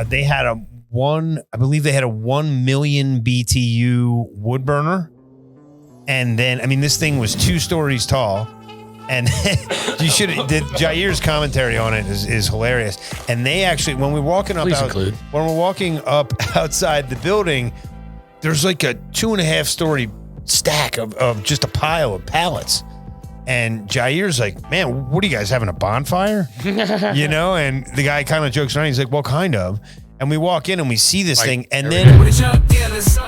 they had I believe they had a 1 million BTU wood burner. And then, I mean, this thing was 2 stories tall. And Jair's commentary on it is hilarious. And they actually, when we're walking up outside the building, there's like a 2.5 story stack of just a pile of pallets. And Jair's like, man, what are you guys having, a bonfire? And the guy kind of jokes around. He's like, well, kind of. And we walk in and we see this thing. And then with the Jug Dealers,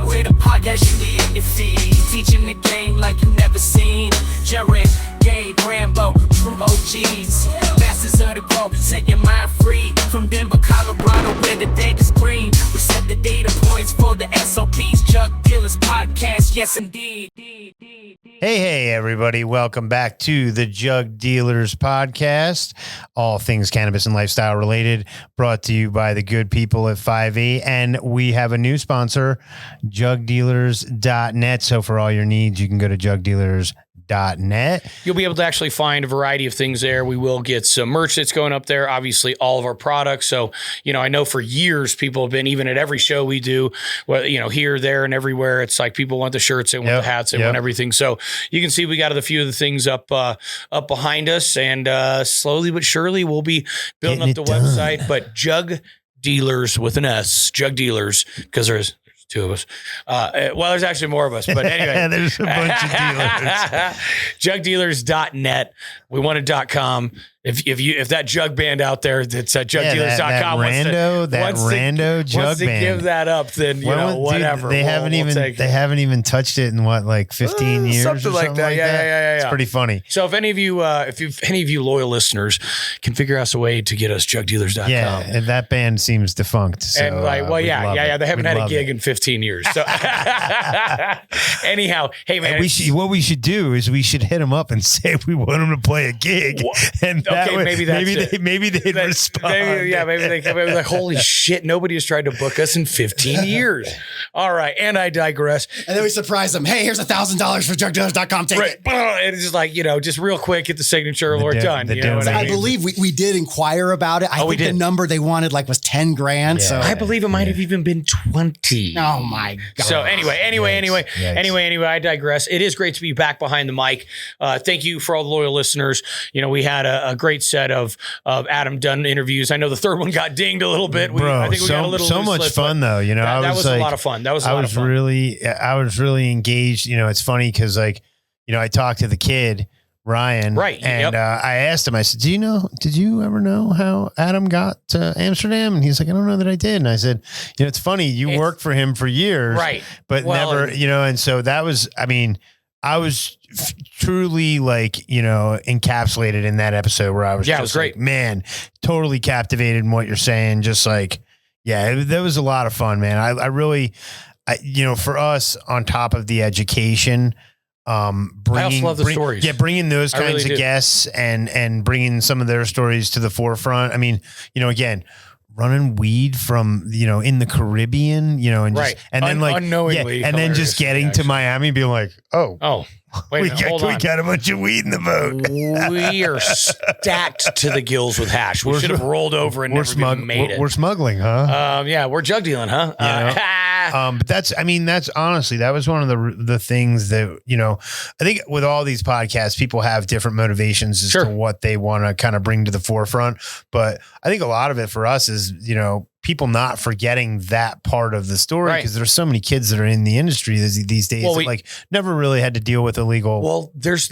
with a podcast you need in your feed, teaching the game like you never seen. Jared, Gabe, Rambo, true OGs, masters of the globe, set your mind free. From Denver, Colorado, where the data's green. We set the data points for the SOPs. Jug Dealers Podcast, yes indeed. Hey, everybody. Welcome back to the Jug Dealers Podcast. All things cannabis and lifestyle related, brought to you by the good people at 5E. And we have a new sponsor, JugDealers.net. So for all your needs, you can go to JugDealers.net. You'll be able to actually find a variety of things there. We will get some merch that's going up there, obviously all of our products. So, I know for years people have been, even at every show we do, here, there, and everywhere. It's like people want the shirts, they want the hats, they want everything. So you can see we got a few of the things up behind us, and slowly but surely we'll be building up the website. But Jug Dealers with an S, Jug Dealers, because there's 2 of us. There's actually more of us, but anyway. There's a bunch of dealers. JugDealers.net. We wanted .com. If that jug band out there that's at JugDealers.com that rando jug wants to band, give that up, then whatever. Dude, they haven't even touched it in 15 years, something like that. Yeah. It's pretty funny. So if any of you loyal listeners can figure out a way to get us JugDealers.com, and that band seems defunct. So, and they haven't had a gig in 15 years. So anyhow, hey man, what we should do is we should hit them up and say we want them to play a gig, and maybe they'd respond. Maybe they come like, holy shit, nobody has tried to book us in 15 years. All right, and I digress. And then we surprise them. Hey, here's $1,000 for JugDealers.com. Take it. And it's just like, just real quick, get the signature, we're done. I believe we did inquire about it. I think the number they wanted was 10 grand. Yeah. So I believe it might have even been 20. Oh my God. So anyway, I digress. It is great to be back behind the mic. Thank you for all the loyal listeners. We had a great set of Adam Dunn interviews. I know the third one got dinged a little bit. I think we got a little so much fun though. That was a lot of fun. I was really engaged. It's funny because I talked to the kid Ryan, right? And I asked him. I said, did you ever know how Adam got to Amsterdam? And he's like, I don't know that I did. And I said, it's funny. You worked for him for years, right? But never, And so that was. I mean, I was truly encapsulated in that episode where I was it was great. Man, totally captivated in what you're saying. Just that was a lot of fun, man. I really, for us on top of the education, I also love the stories. Yeah. Bringing those kinds of guests and bringing some of their stories to the forefront. I mean, again, running weed from, in the Caribbean, and just, and then unknowingly, and then just getting to Miami and being like, wait, we got a bunch of weed in the boat. We are stacked to the gills with hash. We should have rolled over and never made it. We're smuggling, huh? We're jug dealing, huh? But that's honestly, that was one of the things that, I think with all these podcasts, people have different motivations as to what they want to kind of bring to the forefront. But I think a lot of it for us is, people not forgetting that part of the story, because there's so many kids that are in the industry these days that never really had to deal with illegal. Well, there's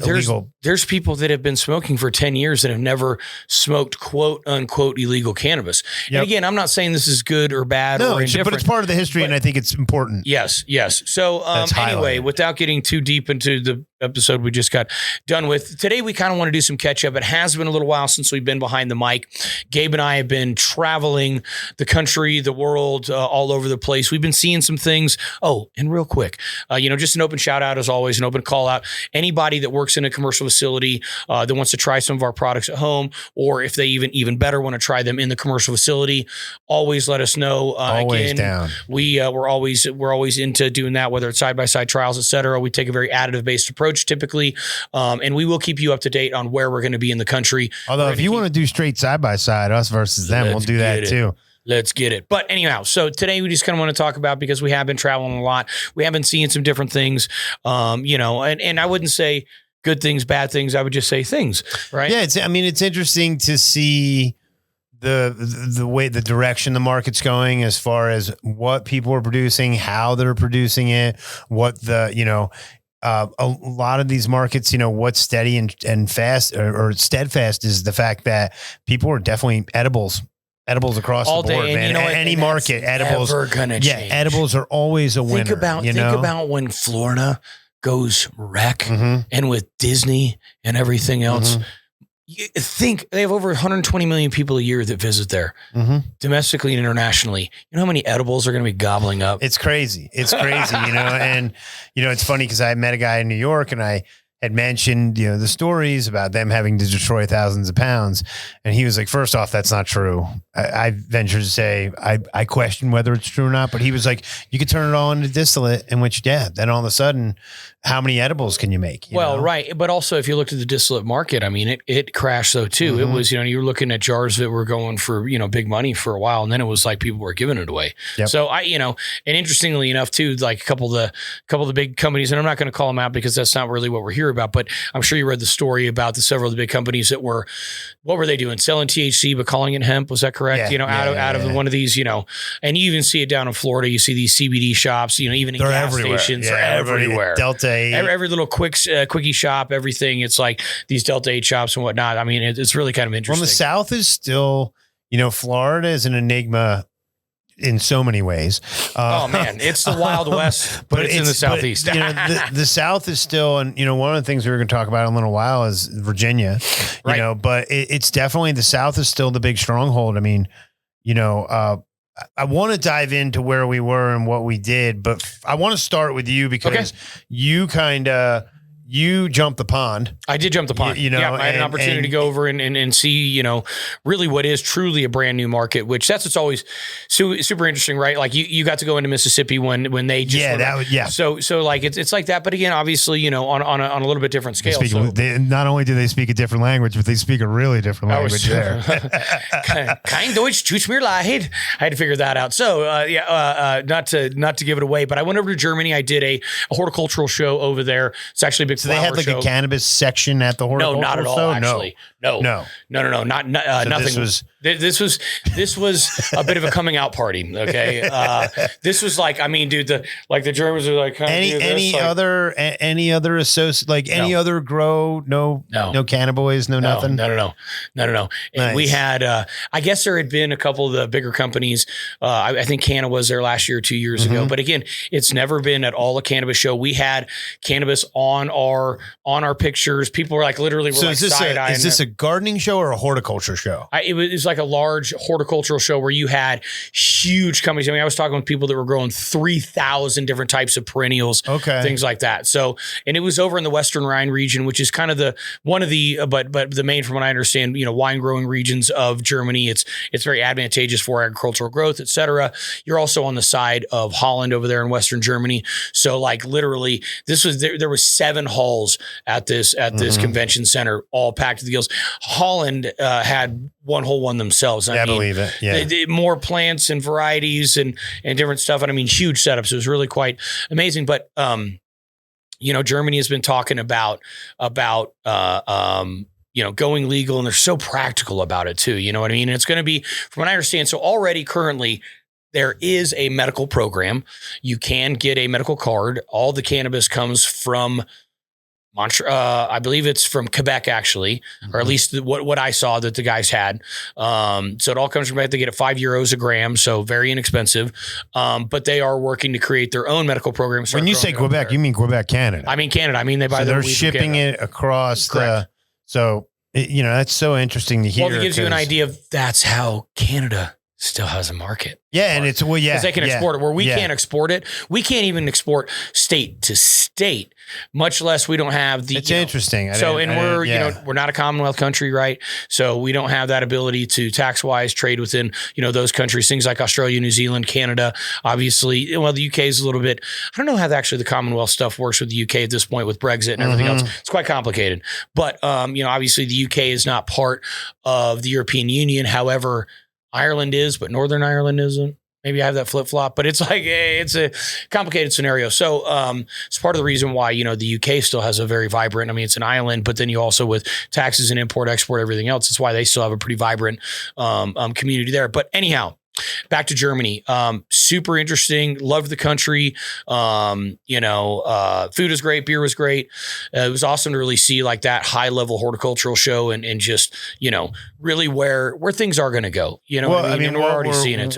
people that have been smoking for 10 years that have never smoked quote unquote illegal cannabis. Yep. And again, I'm not saying this is good or bad or indifferent, but it's part of the history, and I think it's important. Yes. So anyway, without getting too deep into the episode we just got done with, today we kind of want to do some catch up. It has been a little while since we've been behind the mic. Gabe and I have been traveling the country, the world, all over the place. We've been seeing some things. Oh, and real quick, just an open shout out as always, an open call out. Anybody that works in a commercial facility that wants to try some of our products at home, or if they even better want to try them in the commercial facility, always let us know. Always down. We're always into doing that, whether it's side-by-side trials, et cetera. We take a very additive-based approach typically, and we will keep you up to date on where we're going to be in the country. Although if you want to do straight side-by-side, us versus them, we'll do that too. Let's get it. But anyhow, so today we just kind of want to talk about, because we have been traveling a lot. We have been seeing some different things, and I wouldn't say good things, bad things. I would just say things, right? Yeah. It's interesting to see the way, the direction the market's going as far as what people are producing, how they're producing it, what a lot of these markets, what's steady and fast or steadfast is the fact that people are definitely edibles across all the board, day, man. Any market, edibles never gonna change. Edibles are always a winner. Think about when Florida goes wreck, and with Disney and everything else. You think they have over 120 million people a year that visit there, domestically and internationally. You know how many edibles are going to be gobbling up? It's crazy. And it's funny because I met a guy in New York, and I had mentioned, the stories about them having to destroy thousands of pounds. And he was like, first off, that's not true. I venture to say, I question whether it's true or not, but he was like, you could turn it all into distillate, in which, then all of a sudden, how many edibles can you make? You know? Right. But also, if you looked at the distillate market, it crashed though too. It was, you were looking at jars that were going for, big money for a while. And then it was like people were giving it away. Yep. So and interestingly enough too, like a couple of the big companies, and I'm not going to call them out because that's not really what we're here about, but I'm sure you read the story about several of the big companies that were, what were they doing? Selling THC, but calling it hemp. Was that correct? Out of one of these, and you even see it down in Florida. You see these CBD shops, even in gas stations, they're everywhere. Delta 8. Every little quickie shop, everything. It's like these Delta 8 shops and whatnot. I mean, it's really kind of interesting. Well, the South is still, Florida is an enigma in so many ways. Oh man, it's the Wild West, but it's in the Southeast. The South is still, and one of the things we were going to talk about in a little while is Virginia, right. But it's definitely, the South is still the big stronghold. I mean, I want to dive into where we were and what we did, but I want to start with you because you jumped the pond. I did jump the pond. I had an opportunity to go over and see, really what is truly a brand new market, which what's always super interesting, right? Like you got to go into Mississippi when they just So like it's like that, but again, obviously, on a little bit different scale. Not only do they speak a different language, but they speak a really different language there. Kein Deutsch, tut mir leid. I had to figure that out. So not to give it away, but I went over to Germany. I did a horticultural show over there. It's actually a big. So they had like a cannabis section at the horticultural show? No, not at all, actually. No. Nothing. This was a bit of a coming out party. Okay. This was like, I mean, dude, the Germans are like, any other associate, like any other grow, no cannabis, nothing. No. And nice. We had, I guess there had been a couple of the bigger companies. I think Canna was there last year, 2 years ago, but again, it's never been at all a cannabis show. We had cannabis on our pictures. People were like, literally, so is this a gardening show or a horticulture show? It was like a large horticultural show where you had huge companies. I mean, I was talking with people that were growing 3,000 different types of perennials, things like that. So, and it was over in the Western Rhine region, which is kind of but the main, from what I understand, wine growing regions of Germany. It's very advantageous for agricultural growth, et cetera. You're also on the side of Holland over there in Western Germany. So like literally there was 7 halls at this convention center, all packed to the gills. Holland had one whole one themselves. I believe it. Yeah. More plants and varieties and different stuff. And I mean, huge setups. It was really quite amazing. But, Germany has been talking about going legal, and they're so practical about it too. You know what I mean? And it's going to be, from what I understand, so already currently there is a medical program. You can get a medical card. All the cannabis comes from I believe it's from Quebec, actually, or at least what I saw that the guys had. So it all comes from Quebec. They get it €5 a gram, so very inexpensive. But they are working to create their own medical program. When you say Quebec, you mean Quebec, Canada? I mean Canada. I mean they buy. So they're shipping it across the. So that's so interesting to hear. Well, it gives you an idea of that's how Canada still has a market. Yeah, and it's because they can export it where we can't export it. We can't even export state to state, much less we don't have the. It's interesting. We're not a Commonwealth country, right? So we don't have that ability to tax wise trade within those countries. Things like Australia, New Zealand, Canada. Obviously, the UK is a little bit. I don't know how actually the Commonwealth stuff works with the UK at this point with Brexit and everything else. It's quite complicated. But obviously the UK is not part of the European Union. However, Ireland is, but Northern Ireland isn't. Maybe I have that flip flop, but it's like, it's a complicated scenario. So it's part of the reason why, the UK still has a very vibrant, it's an island, but then you also with taxes and import, export, everything else, it's why they still have a pretty vibrant community there. But anyhow, back to Germany. Super interesting. Loved the country. Food was great. Beer was great. It was awesome to really see like that high level horticultural show and just, really where things are going to go. And we're already seeing it.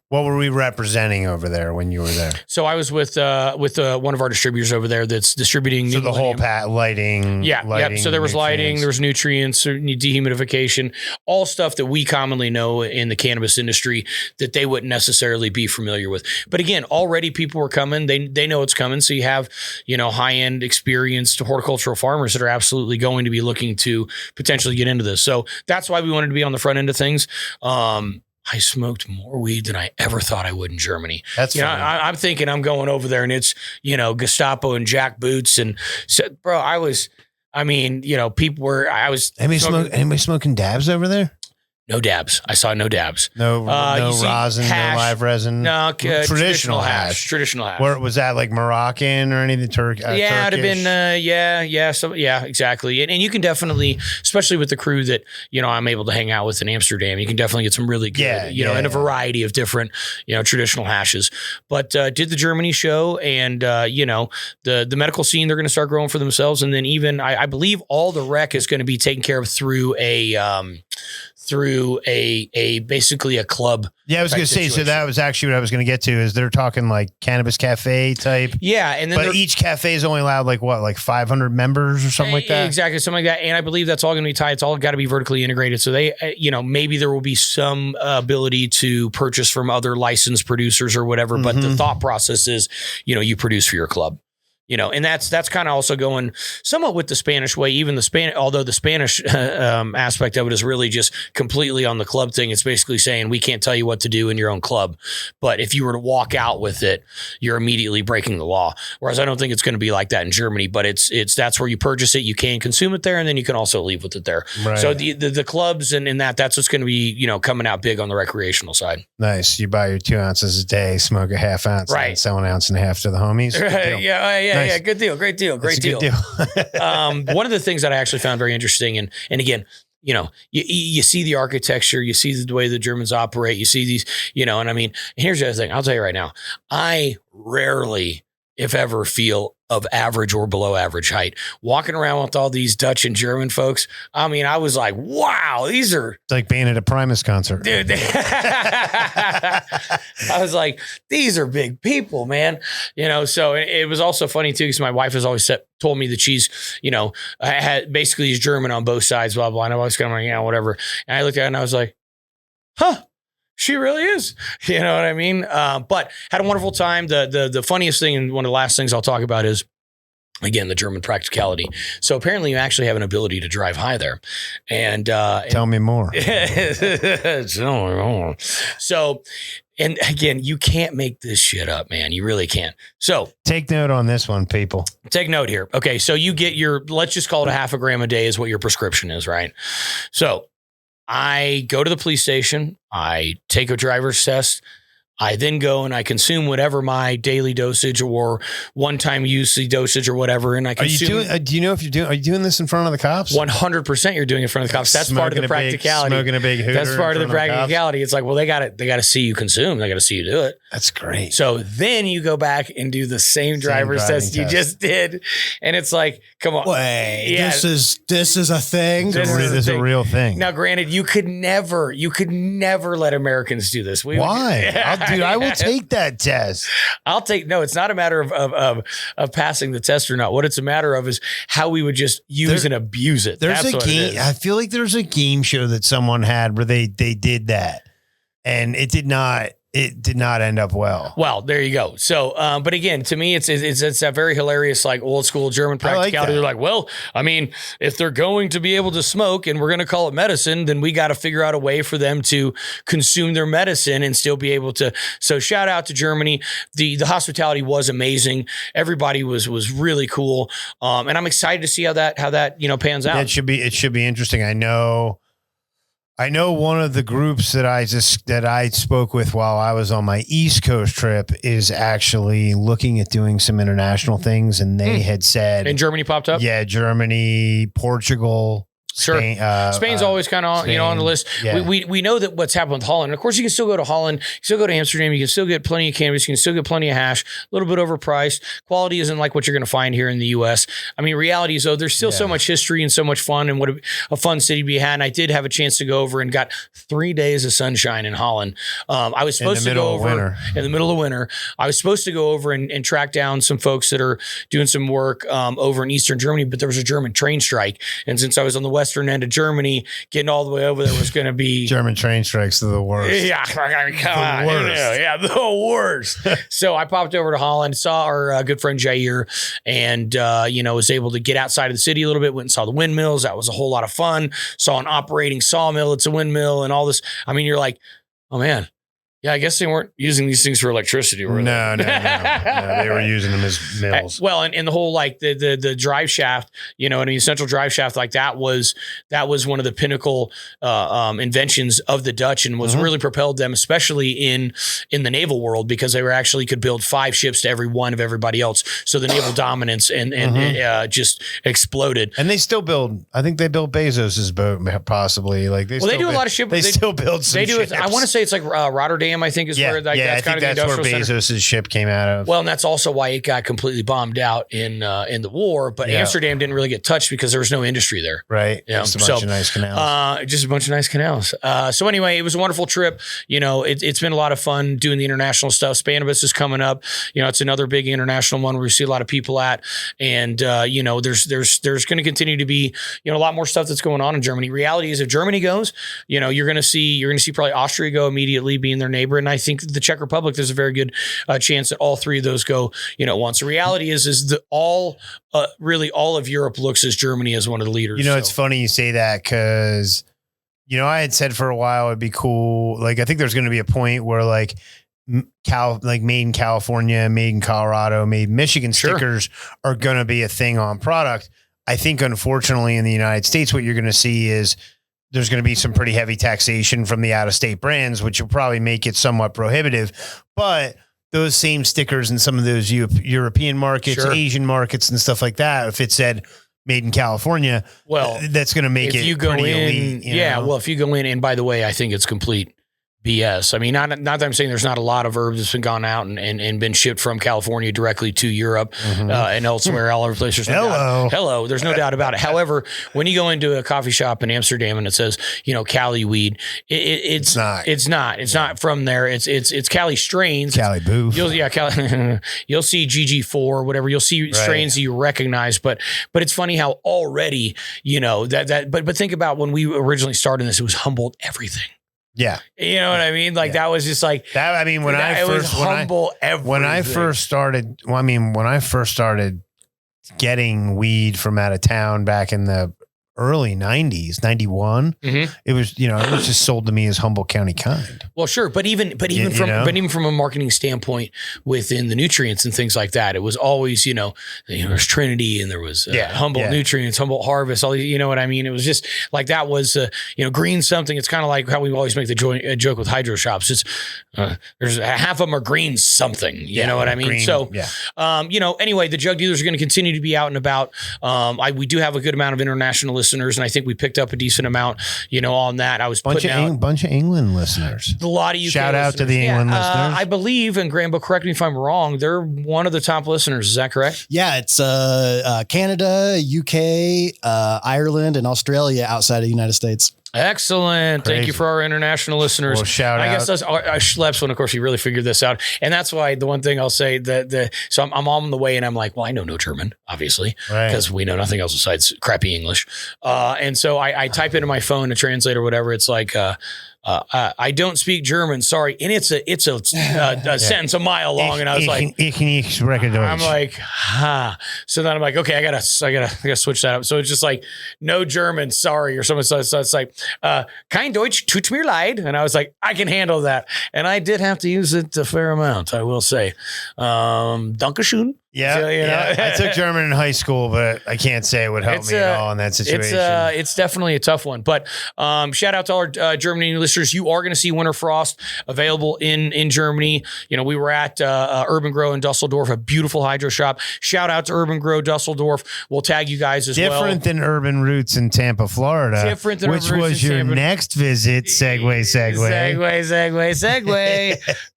What were we representing over there when you were there? So I was with one of our distributors over there that's distributing. So the whole lighting. Yeah. Lighting, so there was lighting, there was nutrients, dehumidification, all stuff that we commonly know in the cannabis industry that they wouldn't necessarily be familiar with. But again, already people were coming. They know it's coming. So you have, high-end experienced horticultural farmers that are absolutely going to be looking to potentially get into this. So that's why we wanted to be on the front end of things. I smoked more weed than I ever thought I would in Germany. That's funny. I'm thinking I'm going over there and it's, Gestapo and jack boots. And so, bro, people were, anybody smoking dabs over there? No dabs. I saw no dabs. No rosin, hash, no live resin. No, traditional hash. Traditional hash. Where was that, like Moroccan or anything? Turkish? It'd have been, So, exactly. And you can definitely, especially with the crew that, I'm able to hang out with in Amsterdam, you can definitely get some really good, and a variety of different, traditional hashes. But did the Germany show and, the medical scene, they're going to start growing for themselves. And then even, I believe all the rec is going to be taken care of through basically a club. Yeah, I was going to say, so that was actually what I was going to get to is they're talking like cannabis cafe type. Yeah. And then each cafe is only allowed like 500 members or something like that. Exactly. Something like that. And I believe that's all going to be tied. It's all got to be vertically integrated. So they, maybe there will be some ability to purchase from other licensed producers or whatever. But the thought process is, you produce for your club. And that's kind of also going somewhat with the Spanish way, even although the Spanish aspect of it is really just completely on the club thing. It's basically saying we can't tell you what to do in your own club. But if you were to walk out with it, you're immediately breaking the law. Whereas I don't think it's going to be like that in Germany, but that's where you purchase it. You can consume it there and then you can also leave with it there. Right. So the clubs and that's what's going to be, coming out big on the recreational side. Nice. You buy your 2 ounces a day, smoke a half ounce, right? And sell an ounce and a half to the homies. Right. Yeah. Nice. Yeah, good deal. Great deal. Great deal. One of the things that I actually found very interesting, and again, you see the architecture, you see the way the Germans operate, you see these, and here's the other thing. I'll tell you right now, I rarely, if ever, feel of average or below average height. Walking around with all these Dutch and German folks, I was like, wow, these are... It's like being at a Primus concert. Dude. I was like, these are big people, man. So it was also funny too, because my wife has always told me that she's, I had basically he's German on both sides, blah, blah. And I was kind of like, yeah, whatever. And I looked at it and I was like, huh. She really is. You know what I mean? But had a wonderful time. The funniest thing, and one of the last things I'll talk about is, again, the German practicality. So apparently you actually have an ability to drive high there. And tell me more. So, and again, you can't make this shit up, man. You really can't. So take note on this one, people. Take note here. Okay. So you get let's just call it 0.5 gram a day is what your prescription is, right? So I go to the police station. I take a driver's test. I then go and I consume whatever my daily dosage or one-time use dosage or whatever. And I consume. Do you know if are you doing this in front of the cops? 100% you're doing it in front of the cops. That's part of the practicality. Smoking a big hooter. That's part of the practicality. It's like, well, they got to see you consume. They got to see you do it. That's great. So then you go back and do the same driver's test you just did. And it's like, come on. Wait, yeah. This is a thing. This is a real thing. Now, granted, you could never let Americans do this. Why? Dude, I will take that test. No, it's not a matter of passing the test or not. What it's a matter of is how we would just use and abuse it. There's a game. I feel like there's a game show that someone had where they did that and it did not end up well. Well, there you go. So, but again, to me, it's a very hilarious, like old school German practicality. They're like, well, if they're going to be able to smoke and we're going to call it medicine, then we got to figure out a way for them to consume their medicine and still be able to. So shout out to Germany. The hospitality was amazing. Everybody was really cool. And I'm excited to see how that pans out. It should be interesting. I know I know one of the groups that I spoke with while I was on my East Coast trip is actually looking at doing some international things, and they had said, and Germany popped up. Yeah, Germany, Portugal. Sure. Spain's always kind of, on the list. Yeah. We know that what's happened with Holland. Of course, you can still go to Holland. You can still go to Amsterdam. You can still get plenty of cannabis. You can still get plenty of hash, a little bit overpriced. Quality isn't like what you're going to find here in the U.S. I mean, reality is, though, there's still so much history and so much fun, and what a fun city to be had. And I did have a chance to go over and got 3 days of sunshine in Holland. I was supposed to go over in the middle of winter. I was supposed to go over and track down some folks that are doing some work over in Eastern Germany, but there was a German train strike. And since I was on the western end of Germany, getting all the way over there was going to be German train strikes are the worst. Yeah, come on, the worst. So I popped over to Holland, saw our good friend Jair, and was able to get outside of the city a little bit. Went and saw the windmills. That was a whole lot of fun. Saw an operating sawmill. It's a windmill and all this. I mean, you're like, oh man. Yeah, I guess they weren't using these things for electricity, were they? No. They were using them as mills. Well, and the whole like the drive shaft, central drive shaft, like that was one of the pinnacle inventions of the Dutch, and was really propelled them, especially in the naval world, because they were actually could build 5 ships to every one of everybody else. So the naval dominance and just exploded. And they still build. I think they built Bezos's boat, possibly. Like they do a lot of ships. They still build some. They do. Ships. I want to say it's like Rotterdam. I think is where that's kind of the industrial where Bezos's ship came out of. Well, and that's also why it got completely bombed out in the war. But Amsterdam didn't really get touched because there was no industry there. Right. Yeah. Just a bunch of nice canals. Just a bunch of nice canals. So anyway, it was a wonderful trip. It's been a lot of fun doing the international stuff. Cannabis is coming up. It's another big international one where we see a lot of people at, and there's going to continue to be a lot more stuff that's going on in Germany. Reality is, if Germany goes, you're going to see probably Austria go immediately, being their neighbor. And I think the Czech Republic, there's a very good chance that all 3 of those go, once. The reality is that really all of Europe looks as Germany as one of the leaders. It's funny you say that, because, I had said for a while it'd be cool. Like, I think there's going to be a point where like made in California, made in Colorado, made in Michigan stickers are going to be a thing on product. I think, unfortunately, in the United States, what you're going to see is there's going to be some pretty heavy taxation from the out-of-state brands, which will probably make it somewhat prohibitive. But those same stickers in some of those European markets, Asian markets, and stuff like that, if it said made in California, well, that's going to make it pretty elite. Well, if you go in, and by the way, I think it's complete BS. I mean, not that I'm saying there's not a lot of herbs that's been gone out and been shipped from California directly to Europe and elsewhere, all over the place. Hello. There's no doubt about it. However, when you go into a coffee shop in Amsterdam and it says, Cali weed, it's not. It's not from there. It's Cali strains. Cali boof. You'll see GG4, whatever. You'll see strains that you recognize, but it's funny how already, but think about when we originally started this, it was Humboldt everything. Yeah. You know what I mean? Like that was just like that. I mean, when I first started getting weed from out of town back in the early 90s, 91, it was, it was just sold to me as Humboldt County kind. Well, sure. But even from a marketing standpoint within the nutrients and things like that, it was always, there's Trinity and there was Humboldt nutrients, Humboldt harvest, all these, you know what I mean? It was just like, that was, green something. It's kind of like how we always make the joke with hydro shops. It's, there's half of them are green something, you know what I mean? Green, so, anyway, the Jug Dealers are going to continue to be out and about. We do have a good amount of international listeners, and I think we picked up a decent amount, on that. I was bunch of England listeners. A lot of UK shout out to the England listeners. I believe, and Grambo, correct me if I'm wrong, they're one of the top listeners. Is that correct? Yeah, it's Canada, UK, Ireland, and Australia outside of the United States. Excellent. Crazy. Thank you for our international listeners. Well, shout out. I guess that's our Schleps one. Of course, he really figured this out. And that's why the one thing I'll say so I'm on the way and I'm like, well, I know no German, obviously, because we know nothing else besides crappy English. And so I type into my phone to translate or whatever. It's like, I don't speak German, sorry. And it's a sentence a mile long. And I was like, I'm like, So then I'm like, okay, I gotta switch that up. So it's just like, no German, sorry, or something. So it's like, kein Deutsch, tut mir leid. And I was like, I can handle that. And I did have to use it a fair amount, I will say. Dankeschön. Yeah, So, you know. I took German in high school, but I can't say it would help me at all in that situation. It's definitely a tough one. But shout out to our Germany listeners. You are going to see Winter Frost available in Germany. You know, we were at Urban Grow in Dusseldorf, a beautiful hydro shop. Shout out to Urban Grow Dusseldorf. We'll tag you guys as well. Different than Urban Roots in Tampa, Florida. Different than which Urban Roots was in your Tampa. next visit. Segue.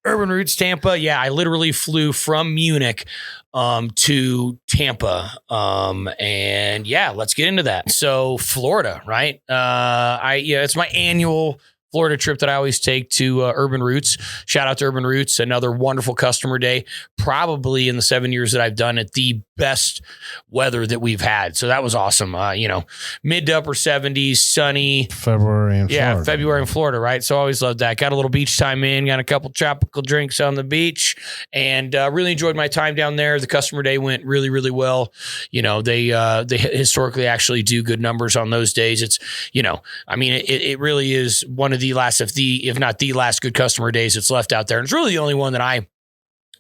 Urban Roots Tampa. Yeah, I literally flew from Munich to Tampa. And yeah, let's get into that. So Florida, right? It's my annual Florida trip that I always take to Urban Roots. Shout out to Urban Roots. Another wonderful customer day. Probably in the 7 years that I've done it, the best weather that we've had. So that was awesome. Mid to upper 70s, sunny. February in Florida. Yeah, February in Florida, right? So I always loved that. Got a little beach time in, got a couple tropical drinks on the beach, and really enjoyed my time down there. The customer day went really, really well. You know, they historically actually do good numbers on those days. It's, it really is one of the last, if not the last good customer days it's left out there. And it's really the only one that I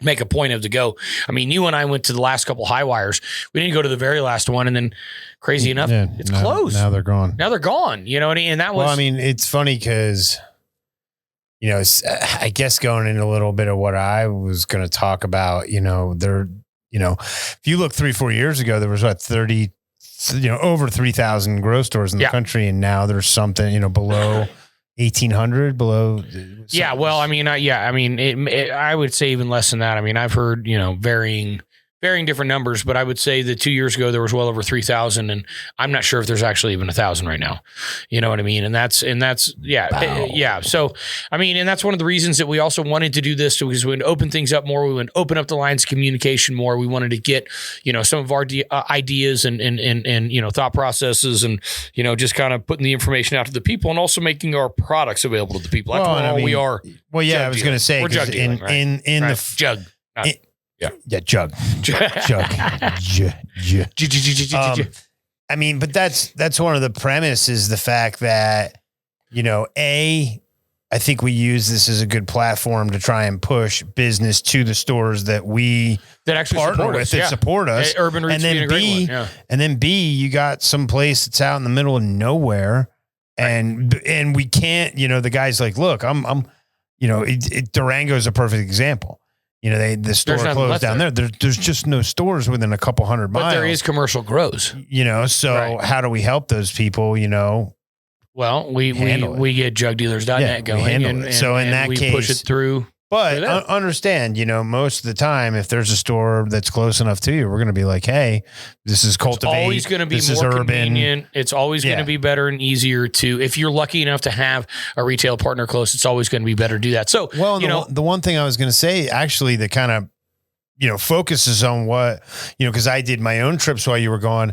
make a point of to go. I mean, you and I went to the last couple high wires. We didn't go to the very last one. And then crazy enough, it's closed. Now they're gone. You know what I mean? And that was, it's funny because, I guess going into a little bit of what I was going to talk about, if you look 3-4 years ago, there was over 3,000 grow stores in the country. And now there's something, below 1,800 below. Yeah. Well, I would say even less than that. I mean, I've heard, varying different numbers, but I would say that 2 years ago there was well over 3,000, and I'm not sure if there's actually even 1,000 right now. You know what I mean? And that's yeah. So, and that's one of the reasons that we also wanted to do this, because we would open things up more. We would open up the lines of communication more. We wanted to get, some of our ideas and thought processes and, just kind of putting the information out to the people and also making our products available to the people. We are. Well, yeah, I was going to say, we're Jug dealing, right? in right. the Jug. Jug. But that's one of the premises, the fact that, I think we use this as a good platform to try and push business to the stores that actually partner with, that support us. Urban Roots being a great one. Yeah. And then B, you got some place that's out in the middle of nowhere, and we can't, the guy's like, look, Durango is a perfect example. The store closed down there. There's just no stores within a couple hundred miles. But there is commercial grows. How do we help those people, Well, we get JugDealers.net going. And so in that case, push it through. But understand, most of the time, if there's a store that's close enough to you, we're going to be like, hey, this is cultivate. It's always going to be more convenient. It's always going to be better and easier to, if you're lucky enough to have a retail partner close, it's always going to be better to do that. So, the one thing I was going to say, actually, that kind of, focuses on what, because I did my own trips while you were gone.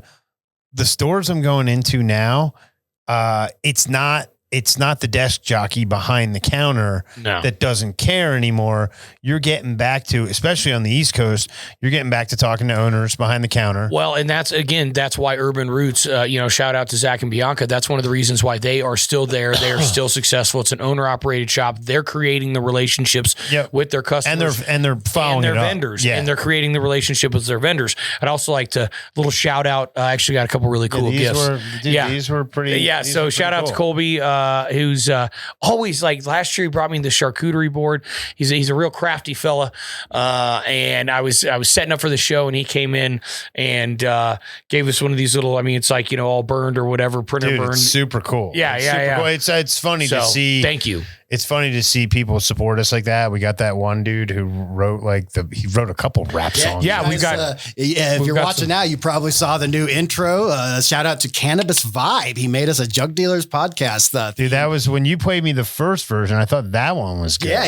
The stores I'm going into now, it's not the desk jockey behind the counter that doesn't care anymore. You're getting back to, especially on the East Coast, you're getting back to talking to owners behind the counter. Well, and that's why Urban Roots, shout out to Zach and Bianca. That's one of the reasons why they are still there. They are still successful. It's an owner operated shop. They're creating the relationships with their customers and they're following their vendors, and they're creating the relationship with their vendors. I'd also like to little shout out. I actually got a couple really cool gifts. These were pretty. Yeah. So shout out to Colby. Who's always, like, last year he brought me the charcuterie board. He's a real crafty fella. And I was setting up for the show, and he came in and gave us one of these little, it's like, all burned or whatever, printer burned. It's super cool. Yeah. Cool. It's funny to see. Thank you. It's funny to see people support us like that. We got that one dude who wrote he wrote a couple rap songs. Yeah, we've got. If you're watching now, you probably saw the new intro. Shout out to Cannabis Vibe. He made us a Jug Dealers podcast. Dude, that was when you played me the first version. I thought that one was good. Yeah.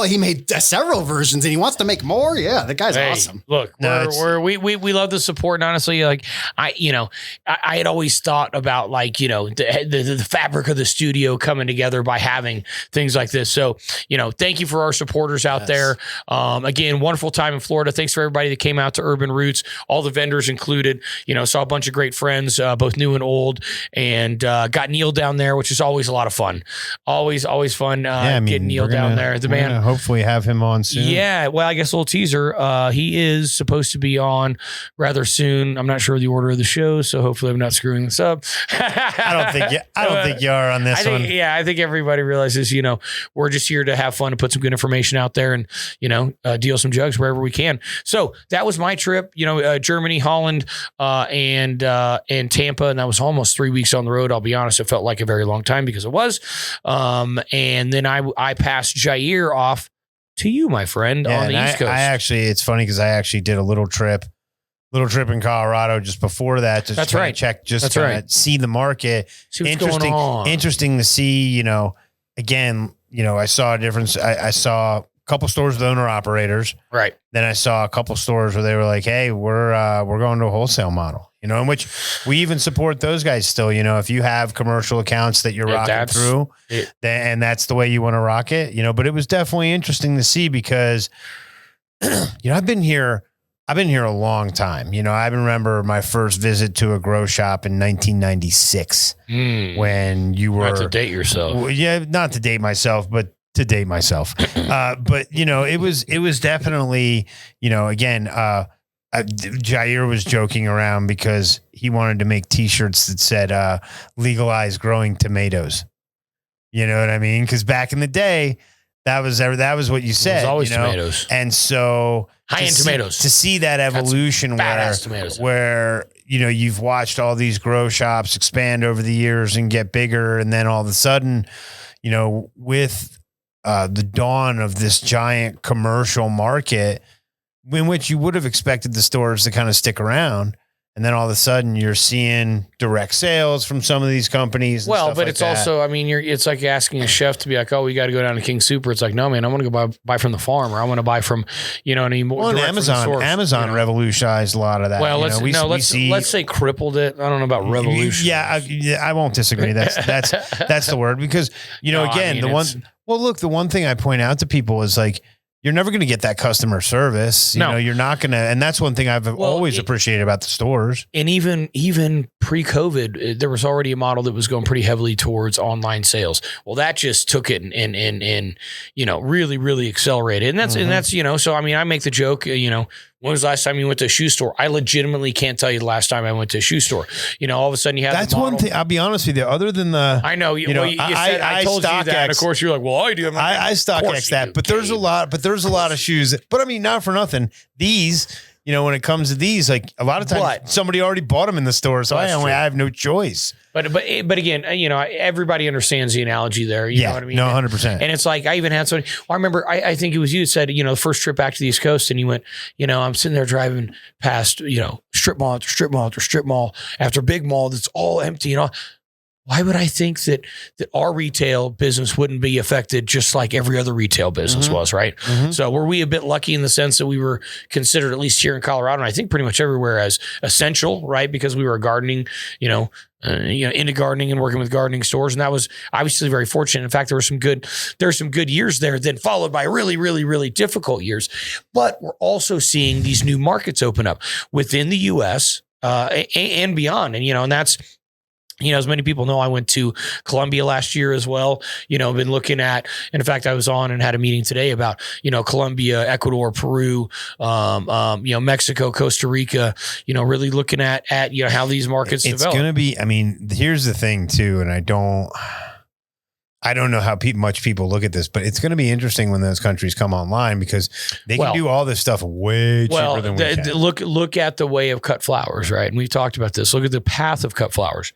He made several versions, and he wants to make more. Yeah, the guy's awesome. Look, we love the support. And honestly, like I had always thought about, like, the fabric of the studio coming together by having things like this. So, thank you for our supporters out there. Again, wonderful time in Florida. Thanks for everybody that came out to Urban Roots, all the vendors included. Saw a bunch of great friends, both new and old, and got Neil down there, which is always a lot of fun. Always fun getting Neil down there. The man. Hopefully have him on soon. Yeah. Well, I guess a little teaser. He is supposed to be on rather soon. I'm not sure the order of the show, so hopefully I'm not screwing this up. I don't think you are on this one. Yeah, I think everybody realizes, we're just here to have fun and put some good information out there and, deal some jugs wherever we can. So that was my trip, Germany, Holland, and Tampa. And that was almost 3 weeks on the road. I'll be honest. It felt like a very long time because it was. And then I passed Jair off to you, my friend, on the East Coast. It's funny because I actually did a little trip in Colorado just before that. That's right. Check, see the market. See what's going on. Interesting to see, again, I saw a difference. I saw a couple stores with owner operators. Right. Then I saw a couple stores where they were like, hey, we're going to a wholesale model, in which we even support those guys still. If you have commercial accounts that you're rocking through, and that's the way you want to rock it, but it was definitely interesting to see because, I've been here a long time. I remember my first visit to a grow shop in 1996 when you were not to date yourself. Yeah, not to date myself, but to date myself. But it was definitely, again, Jair was joking around because he wanted to make T-shirts that said legalize growing tomatoes. You know what I mean? Because back in the day, that was what you said. It was always tomatoes. And so high-end tomatoes. To see that evolution where you've watched all these grow shops expand over the years and get bigger. And then all of a sudden, with the dawn of this giant commercial market in which you would have expected the stores to kind of stick around. And then all of a sudden you're seeing direct sales from some of these companies. Well, but it's also, it's like asking a chef to be like, oh, we got to go down to King Super. It's like, no, man, I want to go buy from the farm, or I want to buy from, anymore. Well, Amazon revolutionized a lot of that. Well, let's say crippled it. I don't know about revolution. Yeah, I won't disagree. That's the word because, the one thing I point out to people is like, you're never going to get that customer service. You're not going to, and that's one thing I've always appreciated about the stores. And even pre-COVID, there was already a model that was going pretty heavily towards online sales. Well, that just took it and really, really accelerated. And that's, so I make the joke, when was the last time you went to a shoe store? I legitimately can't tell you the last time I went to a shoe store. All of a sudden you have that's one thing. I'll be honest with you. Other than the, I know you said I told you that. And of course, you're like, well, I do. I stock X that, but there's a lot of shoes. But not for nothing. These, when it comes to these, like a lot of times somebody already bought them in the store, so I have no choice. But again, everybody understands the analogy there. You know what I mean? No, 100%. And it's like, I even had somebody, I remember, I think it was you that said, the first trip back to the East Coast, and you went, I'm sitting there driving past, strip mall after strip mall after strip mall after big mall that's all empty and all. Why would I think that our retail business wouldn't be affected just like every other retail business was, right? Mm-hmm. So were we a bit lucky in the sense that we were considered, at least here in Colorado, and I think pretty much everywhere, as essential, right? Because we were gardening, into gardening and working with gardening stores. And that was obviously very fortunate. In fact, there were some good years there, then followed by really, really, really difficult years. But we're also seeing these new markets open up within the US and beyond. And that's, as many people know, I went to Colombia last year as well. I've been looking at, and in fact, I was on and had a meeting today about, Colombia, Ecuador, Peru, Mexico, Costa Rica, really looking at how these markets develop. It's going to be, here's the thing too. And I don't know how much people look at this, but it's going to be interesting when those countries come online because they can do all this stuff way cheaper than we can. Look at the way of cut flowers, right? And we've talked about this. Look at the path of cut flowers.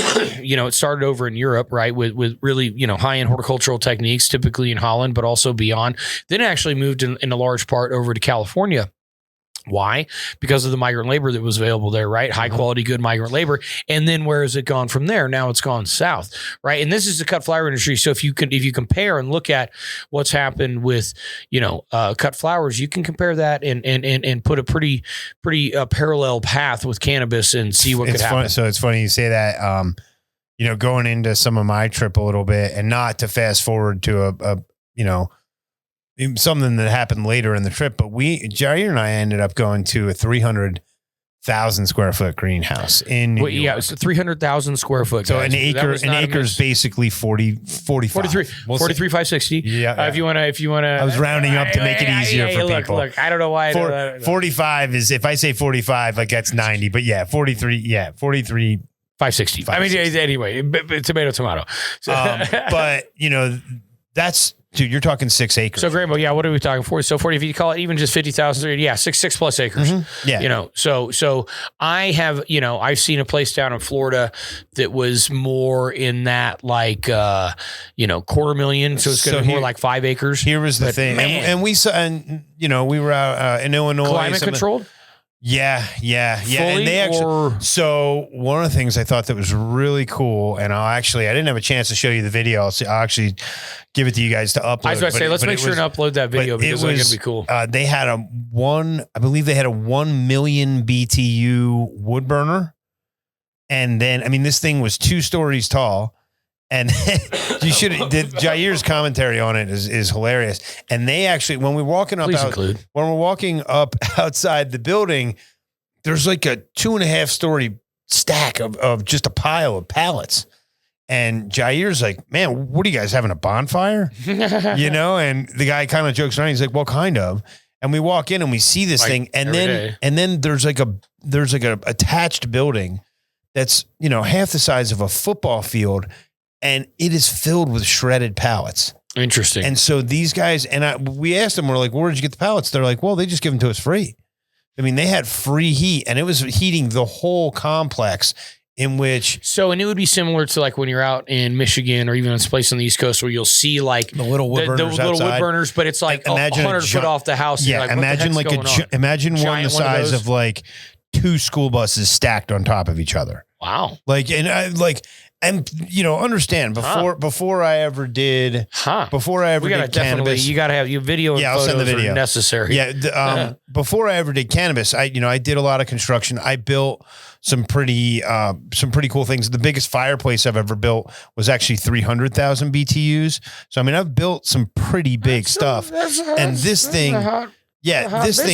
It started over in Europe, right, with really, high-end horticultural techniques, typically in Holland, but also beyond. Then it actually moved in a large part over to California. Why? Because of the migrant labor that was available there, right? High quality, good migrant labor. And then where has it gone from there? Now it's gone south, right? And this is the cut flower industry. So if you compare and look at what's happened with, cut flowers, you can compare that and put a pretty parallel path with cannabis and see what could happen. So it's funny you say that. going into some of my trip a little bit, and not to fast forward to something that happened later in the trip, but Jair and I ended up going to a 300,000 square foot greenhouse in New York. Yeah, it's 300,000 square foot. So guys. an acre is basically 45. 43,560. Yeah. If you want to, I was rounding up to make it easier for people. Look, I don't know why. 45 is, if I say 45, like that's 90, but 43. 560. I mean, anyway, tomato. So, but that's, dude, you're talking 6 acres. So Graham, what are we talking for? So 40, if you call it even just 50,000, six plus acres. Mm-hmm. Yeah. So I have, I've seen a place down in Florida that was more in that $250,000. So it's going to be more like 5 acres. Here was the thing. And we saw, we were out in Illinois. Climate controlled? Yeah. Fully, and they actually, so one of the things I thought that was really cool, and I didn't have a chance to show you the video. I'll actually give it to you guys to upload. I was about to say, let's make sure and upload that video because it's going to be cool. They had a 1 million BTU wood burner. And then, this thing was 2 stories tall. And Jair's commentary on it is hilarious. And they actually, when we're walking up outside the building, there's like a 2.5 story stack of just a pile of pallets. And Jair's like, man, what are you guys having, a bonfire? And the guy kind of jokes around. He's like, well, kind of. And we walk in and we see this thing. And then there's like a attached building that's, half the size of a football field. And it is filled with shredded pallets. Interesting. And so these guys, we asked them, we're like, where did you get the pallets? They're like, well, they just give them to us free. They had free heat, and it was heating the whole complex in which. So, and it would be similar to like when you're out in Michigan or even in a place on the East Coast where you'll see like the little wood burners, but it's like 100 foot off the house. Yeah. Like, imagine imagine one the size of like 2 school buses stacked on top of each other. Wow. And understand before I ever did cannabis, you got to have your video. And I'll send the video. Necessary. Yeah. Before I ever did cannabis, I did a lot of construction. I built some pretty cool things. The biggest fireplace I've ever built was actually 300,000 BTUs. So, I've built some pretty big stuff. This thing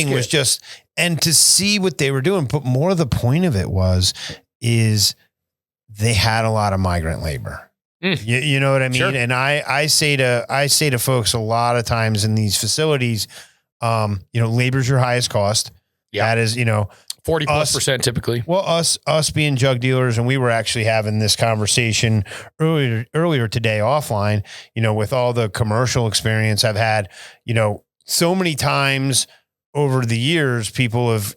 was just, and to see what they were doing, but more of the point of it is they had a lot of migrant labor. You know what I mean? Sure. And I say to folks a lot of times in these facilities, labor's your highest cost. Yeah. That is, 40+% typically. Well, us being jug dealers, and we were actually having this conversation earlier today offline, with all the commercial experience I've had, so many times over the years, people have,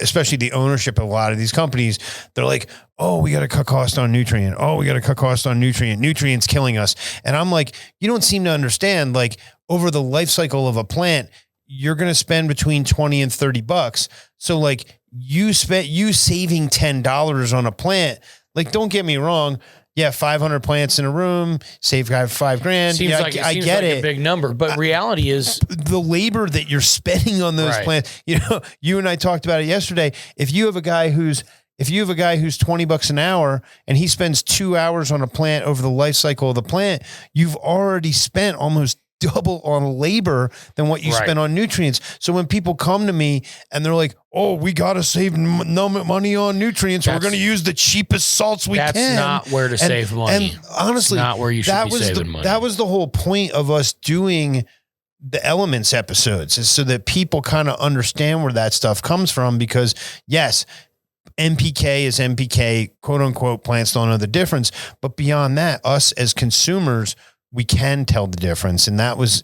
especially the ownership of a lot of these companies, they're like, oh, we got to cut cost on nutrient. Oh, we got to cut cost on nutrient. Nutrient's killing us. And I'm like, you don't seem to understand, like, over the life cycle of a plant, you're going to spend between $20 and $30. So like you saving $10 on a plant, like, don't get me wrong. Yeah, 500 plants in a room, save $5,000. Seems like a big number, but reality is the labor that you're spending on those plants. You and I talked about it yesterday. If you have a guy who's $20 an hour and he spends 2 hours on a plant over the life cycle of the plant, you've already spent almost double on labor than what you spend on nutrients. So when people come to me and they're like, oh, we got to save money on nutrients. We're going to use the cheapest salts we can. That's not where to save money. And honestly, not where you should be saving money. That was the whole point of us doing the elements episodes, is so that people kind of understand where that stuff comes from, because yes, NPK is NPK, quote unquote, plants don't know the difference. But beyond that, us as consumers, we can tell the difference. And that was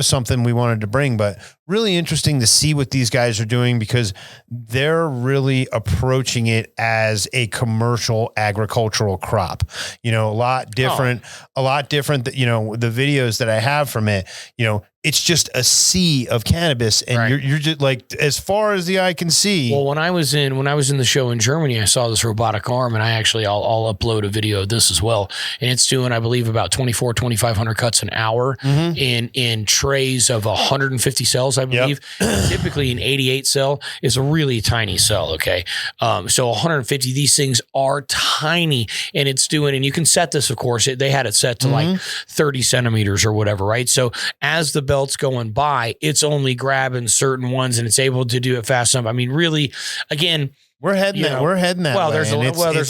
something we wanted to bring, but really interesting to see what these guys are doing, because they're really approaching it as a commercial agricultural crop, a lot different, the videos that I have from it, it's just a sea of cannabis, and you're just like, as far as the eye can see. Well, when I was in the show in Germany, I saw this robotic arm, and I'll upload a video of this as well. And it's doing, I believe, about 2,500 cuts an hour in trays of 150 cells. I believe. Typically an 88 cell is a really tiny cell. Okay. So 150, these things are tiny, and and you can set this, of course, they had it set to like 30 centimeters or whatever, right? So as the belt's going by, it's only grabbing certain ones and it's able to do it fast enough. I mean, really, again, we're heading that well, way. There's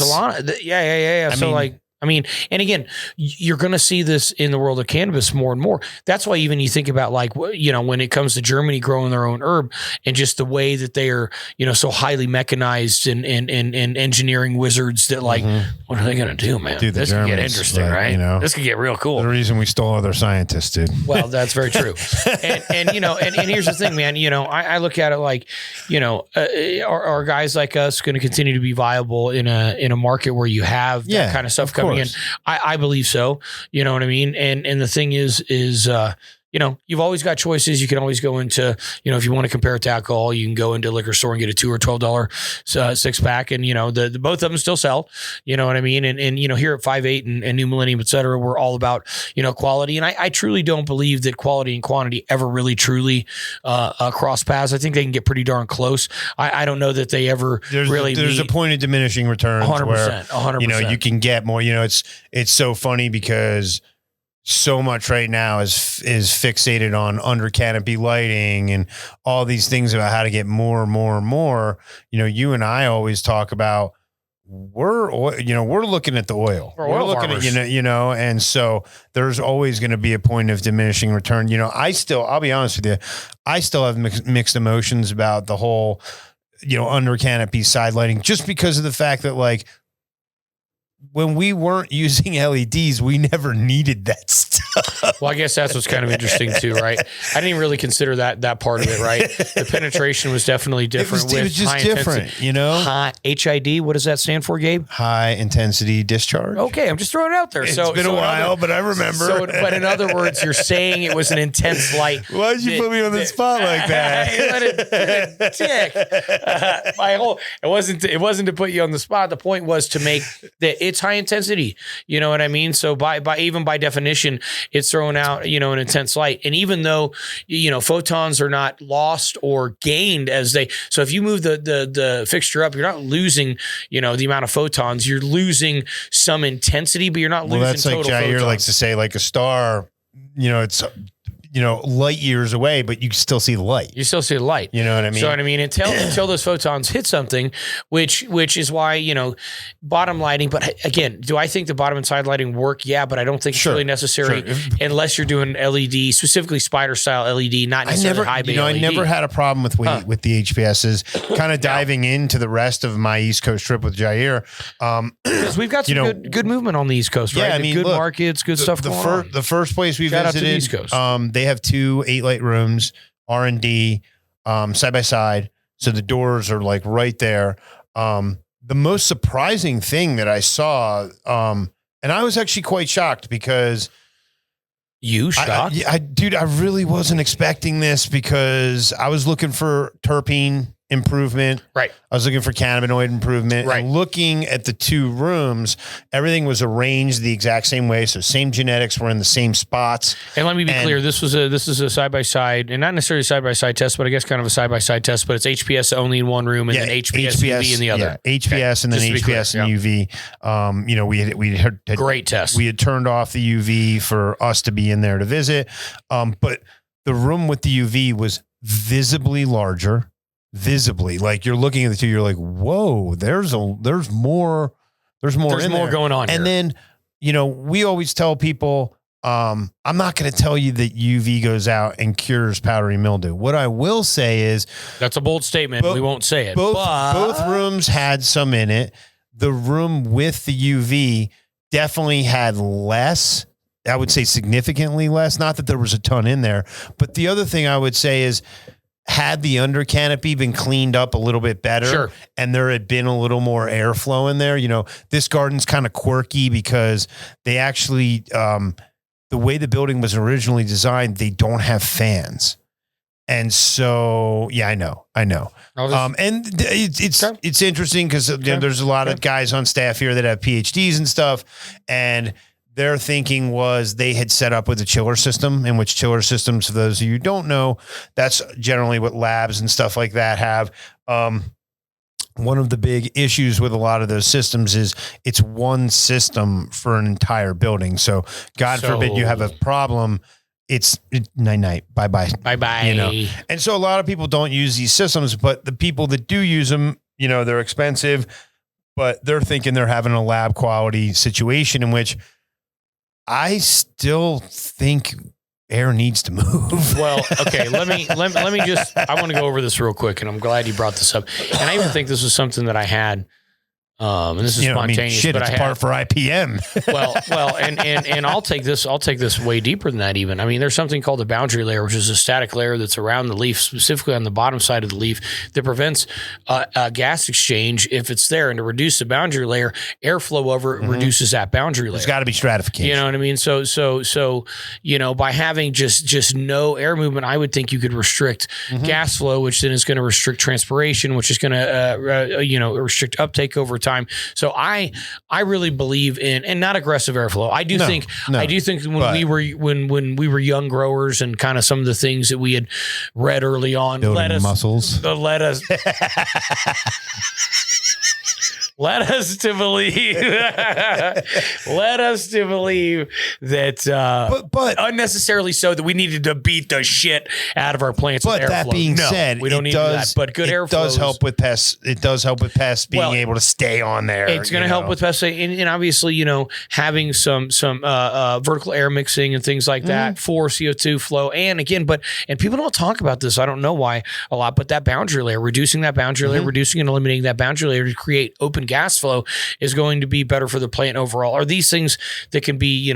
a lot of, yeah. So like, I mean, and again, you're going to see this in the world of cannabis more and more. That's why even you think about like, when it comes to Germany growing their own herb and just the way that they are, so highly mechanized and engineering wizards that like, what are they going to do, man? Dude, this could get interesting, right? This could get real cool. The reason we stole other scientists, dude. Well, that's very true. and here's the thing, man, I look at it like, are guys like us going to continue to be viable in a market where you have that kind of stuff coming in? I believe so. You know what I mean? And the thing is you've always got choices. You can always go into, if you want to compare it to alcohol, you can go into a liquor store and get a $2 or $12 six pack. And, the both of them still sell, you know what I mean? And here at 5-8 and New Millennium, et cetera, we're all about, quality. And I truly don't believe that quality and quantity ever really truly cross paths. I think they can get pretty darn close. I don't know that they ever there's a point of diminishing returns 100%, where 100%. You can get more, it's so funny because so much right now is fixated on under canopy lighting and all these things about how to get more and more and more. You and I always talk about we're looking at the oil. We're looking farmers. at and so there's always going to be a point of diminishing return. I'll be honest with you, I still have mixed emotions about the whole under canopy side lighting, just because of the fact that like, when we weren't using LEDs, we never needed that stuff. Well, I guess that's what's kind of interesting too, right? I didn't even really consider that part of it, right? The penetration was definitely different. It was just different, High HID, what does that stand for, Gabe? High intensity discharge. Okay, I'm just throwing it out there. It's been a while, but I remember. But in other words, you're saying it was an intense light. Why'd you put me on the spot like that? It wasn't to put you on the spot. The point was to make that it's high intensity. You know what I mean? So by definition, it's throwing out, an intense light. And even though, photons are not lost or gained so if you move the fixture up, you're not losing, the amount of photons, you're losing some intensity, but you're not losing total photons. That's like Jair likes to say, like a star, it's light years away, but you still see the light. You still see the light. You know what I mean? So what I mean, until those photons hit something, which is why, bottom lighting. But again, do I think the bottom and side lighting work? Yeah, but I don't think it's really necessary unless you're doing LED, specifically spider style LED, not necessarily high bay LED. I never had a problem with the HPSs. Kind of diving into the rest of my East Coast trip with Jair. Because we've got some good movement on the East Coast, right? Yeah, I mean, good markets, good stuff going on. The first place we visited, out to the East Coast. They have 2 8-light rooms, R&D, side by side. So the doors are like right there. The most surprising thing that I saw, and I was actually quite shocked because you shocked? Dude, I really wasn't expecting this because I was looking for terpene improvement. Right. I was looking for cannabinoid improvement. Right. And looking at the 2 rooms, everything was arranged the exact same way. So same genetics were in the same spots. And let me be clear, this is a side-by-side, and not necessarily a side-by-side test, but I guess kind of a side-by-side test, but it's HPS only in one room and then HPS UV in the other. Yeah, HPS and then HPS and UV. We had great test. We had turned off the UV for us to be in there to visit. But the room with the UV was visibly larger. Like you're looking at the 2, you're like, whoa, there's more going on. And then, we always tell people, I'm not going to tell you that UV goes out and cures powdery mildew. What I will say is that's a bold statement. We won't say it. Both rooms had some in it. The room with the UV definitely had less. I would say significantly less. Not that there was a ton in there, but the other thing I would say is, had the under canopy been cleaned up a little bit better and there had been a little more airflow in there, this garden's kind of quirky because they actually, the way the building was originally designed, they don't have fans. And so, yeah, I know. And it's interesting because there's a lot of guys on staff here that have PhDs and stuff, and their thinking was they had set up with a chiller system, in which chiller systems, for those of you who don't know, that's generally what labs and stuff like that have. One of the big issues with a lot of those systems is it's one system for an entire building. So God forbid you have a problem. It's night, bye-bye. Bye-bye. And so a lot of people don't use these systems, but the people that do use them, they're expensive, but they're thinking they're having a lab quality situation, in which I still think air needs to move. Well, okay. Let me just, I want to go over this real quick, and I'm glad you brought this up. And I even think this was something that I had, and this is spontaneous, but it's part for IPM. well, and I'll take this way deeper than that even. I mean, there's something called the boundary layer, which is a static layer that's around the leaf, specifically on the bottom side of the leaf, that prevents gas exchange if it's there. And to reduce the boundary layer, airflow over it reduces that boundary layer. There's got to be stratification. You know what I mean? So by having just no air movement, I would think you could restrict gas flow, which then is going to restrict transpiration, which is going to restrict uptake over time. So I really believe in, and not aggressive airflow. I do think when we were young growers, and kind of some of the things that we had read early on, let us to believe that, but unnecessarily so, that we needed to beat the shit out of our plants. But with that being said, we don't need to do that. But good airflow does help with pests. It does help with pests being able to stay on there. It's going to help with pests, and obviously, having some vertical air mixing and things like that for CO2 flow. And again, and people don't talk about this. I don't know why a lot, but that boundary layer, reducing that boundary layer, reducing and eliminating that boundary layer to create open gas flow is going to be better for the plant overall. Are these things that can be,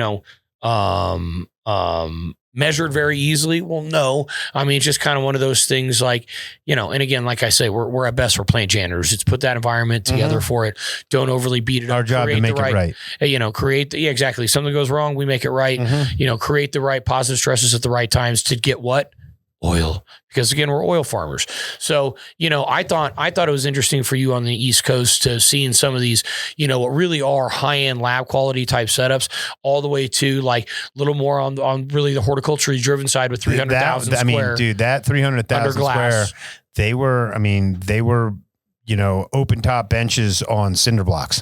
measured very easily? Well, no. I mean, it's just kind of one of those things, like, and again, like I say, we're at best, we're plant janitors. It's put that environment together for it. Don't overly beat it up. Our job to make it right. Exactly. Something goes wrong, we make it right. Create the right positive stresses at the right times to get what? Oil, because again, we're oil farmers. So, I thought it was interesting for you on the East Coast to seeing some of these, what really are high-end lab quality type setups, all the way to like a little more on really the horticulturally driven side with 300,000 square. That 300,000 square, they were open top benches on cinder blocks.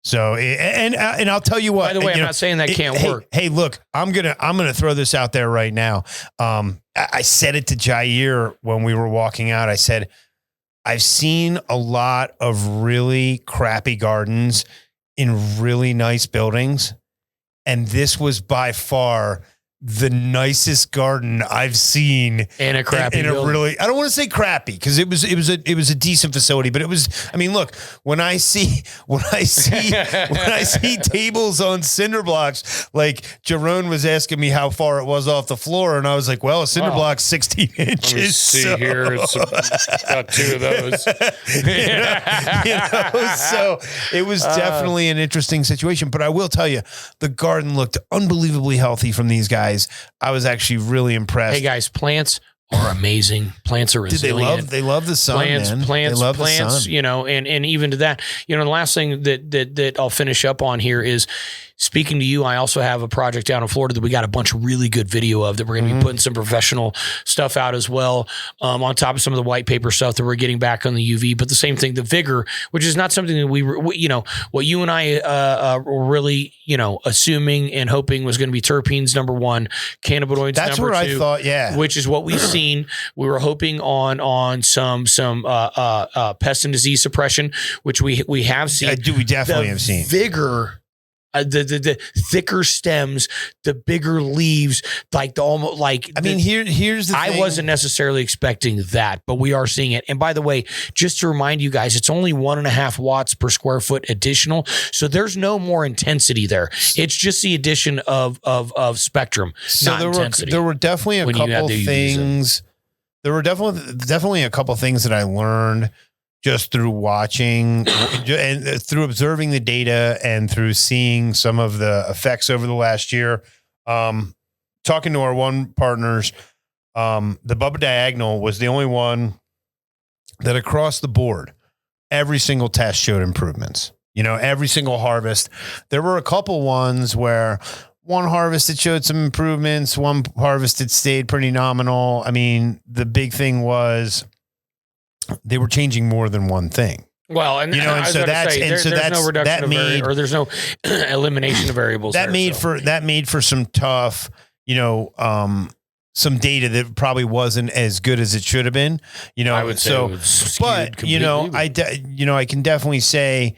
So, and I'll tell you what, by the way, I'm not saying that can't work. Hey, look, I'm going to throw this out there right now. I said it to Jair when we were walking out. I said, I've seen a lot of really crappy gardens in really nice buildings. And this was by far the nicest garden I've seen in a crappy building. Really, I don't want to say crappy, because it was a decent facility, but it was, I mean, look, when I see tables on cinder blocks, like Jerome was asking me how far it was off the floor, and I was like, well, a cinder block's 16 inches. Let me see here. It's got two of those. So it was definitely an interesting situation, but I will tell you, the garden looked unbelievably healthy from these guys. I was actually really impressed. Hey guys, plants are amazing. Plants are resilient. They love the sun, man. Plants, they love the sun. And even to that, the last thing that I'll finish up on here is, speaking to you, I also have a project down in Florida that we got a bunch of really good video of, that we're going to be putting some professional stuff out as well, on top of some of the white paper stuff that we're getting back on the UV. But the same thing, the vigor, which is not something that we what you and I were really, assuming and hoping was going to be terpenes number one, cannabinoids That's number where two. I thought, yeah. Which is what we've seen. We were hoping on some pest and disease suppression, which we have seen. We definitely have seen. Vigor. The thicker stems, the bigger leaves, like here's the thing. I wasn't necessarily expecting that, but we are seeing it. And by the way, just to remind you guys, it's only 1.5 watts per square foot additional. So there's no more intensity there. It's just the addition of spectrum, not intensity. There were definitely a couple things. There were definitely a couple things that I learned just through watching and through observing the data and through seeing some of the effects over the last year. Talking to our one partners, the Bubba Diagonal was the only one that across the board, every single test showed improvements. every single harvest. There were a couple ones where one harvest it showed some improvements. One harvest it stayed pretty nominal. I mean, the big thing was they were changing more than one thing. Well, and there's no reduction there's no elimination of variables. That made for some tough, some data that probably wasn't as good as it should have been. I would say but I can definitely say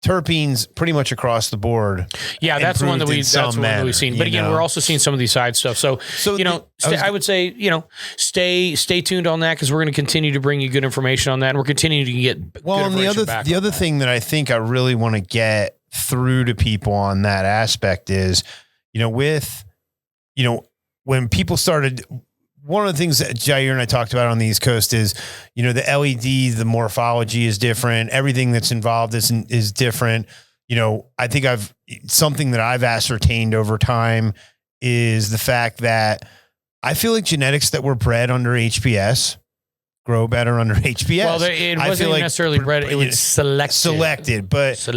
terpenes pretty much across the board. Yeah, that's one that we've seen. But again, we're also seeing some of these side stuff. So I would say, stay tuned on that, because we're going to continue to bring you good information on that, and we're continuing to get good information back. The other thing that I think I really want to get through to people on that aspect is, when people started, one of the things that Jair and I talked about on the East Coast is, the LED, the morphology is different. Everything that's involved is different. I think something that I've ascertained over time is the fact that I feel like genetics that were bred under HPS grow better under HPS. Well, it wasn't necessarily bred; it was selected, but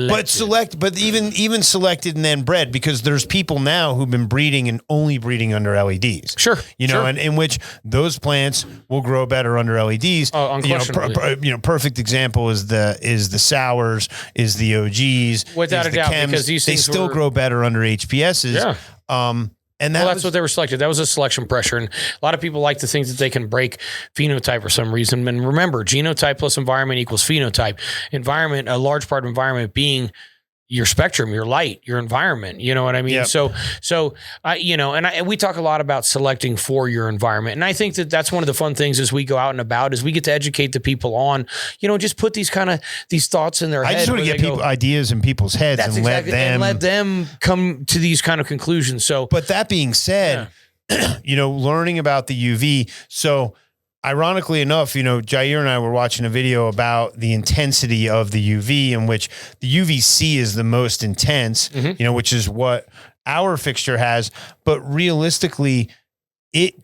even selected and then bred, because there's people now who've been breeding and only breeding under LEDs. Sure, and in which those plants will grow better under LEDs. Oh, unquestionably. Perfect example is the sours, is the OGs, without a doubt, because these things still grow better under HPSs. Yeah. And that's what they were selected. That was a selection pressure. And a lot of people like to think that they can break phenotype for some reason. And remember, genotype plus environment equals phenotype. Environment, a large part of environment being your spectrum, your light, your environment. You know what I mean? Yep. So we talk a lot about selecting for your environment. And I think that that's one of the fun things as we go out and about, is we get to educate the people on, just put these thoughts in their head. I just want to get ideas in people's heads and let them come to these kind of conclusions. So, but that being said, learning about the UV. So, ironically enough, Jair and I were watching a video about the intensity of the UV, in which the UVC is the most intense, which is what our fixture has. But realistically, it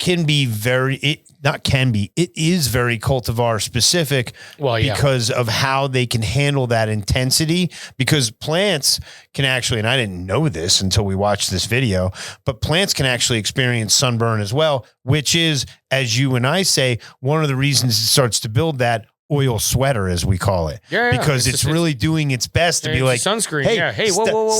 is very cultivar specific, because of how they can handle that intensity, because plants can actually, and I didn't know this until we watched this video, but plants can actually experience sunburn as well, which is, as you and I say, one of the reasons it starts to build that oil sweater, as we call it, because it's really doing its best to be like sunscreen. Hey, whoa,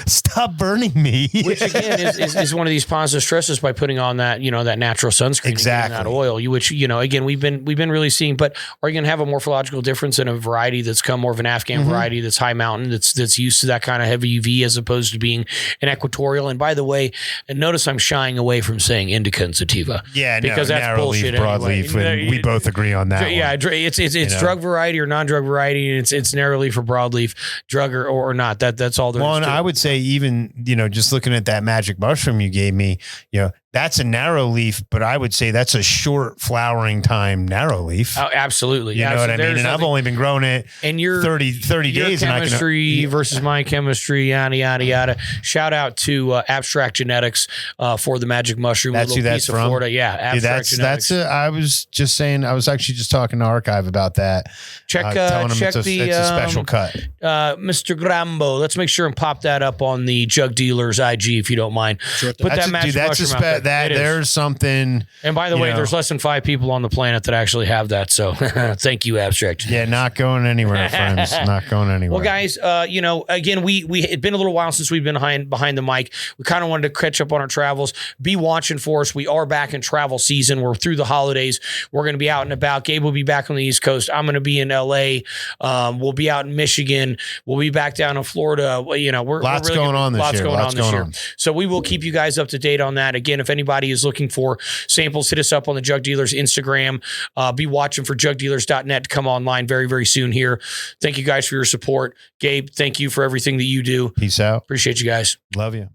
stop burning me. Which again is one of these positive stresses by putting on that that natural sunscreen, exactly, that oil. Which again we've been really seeing. But are you going to have a morphological difference in a variety that's come more of an Afghan variety that's high mountain, that's used to that kind of heavy UV, as opposed to being an equatorial? And by the way, and notice I'm shying away from saying indica and sativa. Yeah, because that's bullshit. Broadleaf, anyway. We both agree on that. Yeah, it's drug variety or non-drug variety, and it's narrowly for broadleaf, drug or not. That's all there is. Well, and I would say, even just looking at that magic mushroom you gave me, that's a narrow leaf, but I would say that's a short flowering time narrow leaf. Oh, absolutely. You know what I mean? And I've only been growing it and your 30 days. Chemistry versus my chemistry, yada, yada, yada. Shout out to Abstract Genetics for the magic mushroom. That's who that's from? Florida. Yeah, Abstract Genetics. I was just saying, I was actually just talking to Archive about that. Telling him it's a special cut. Mr. Grambo, let's make sure and pop that up on the Jug Dealers IG, if you don't mind. Sure. Put that magic mushroom out there. There's something. And by the way, there's less than 5 people on the planet that actually have that. So thank you, Abstract. Yeah, not going anywhere, friends. Not going anywhere. Well, guys, again, it'd been a little while since we've been behind the mic. We kind of wanted to catch up on our travels. Be watching for us. We are back in travel season. We're through the holidays. We're going to be out and about. Gabe will be back on the East Coast. I'm going to be in LA. We'll be out in Michigan. We'll be back down in Florida. Lots going on this year. So we will keep you guys up to date on that. Again, if anybody is looking for samples, hit us up on the Jug Dealers Instagram. Be watching for JugDealers.net to come online very, very soon here. Thank you guys for your support. Gabe, thank you for everything that you do. Peace out. Appreciate you guys. Love you.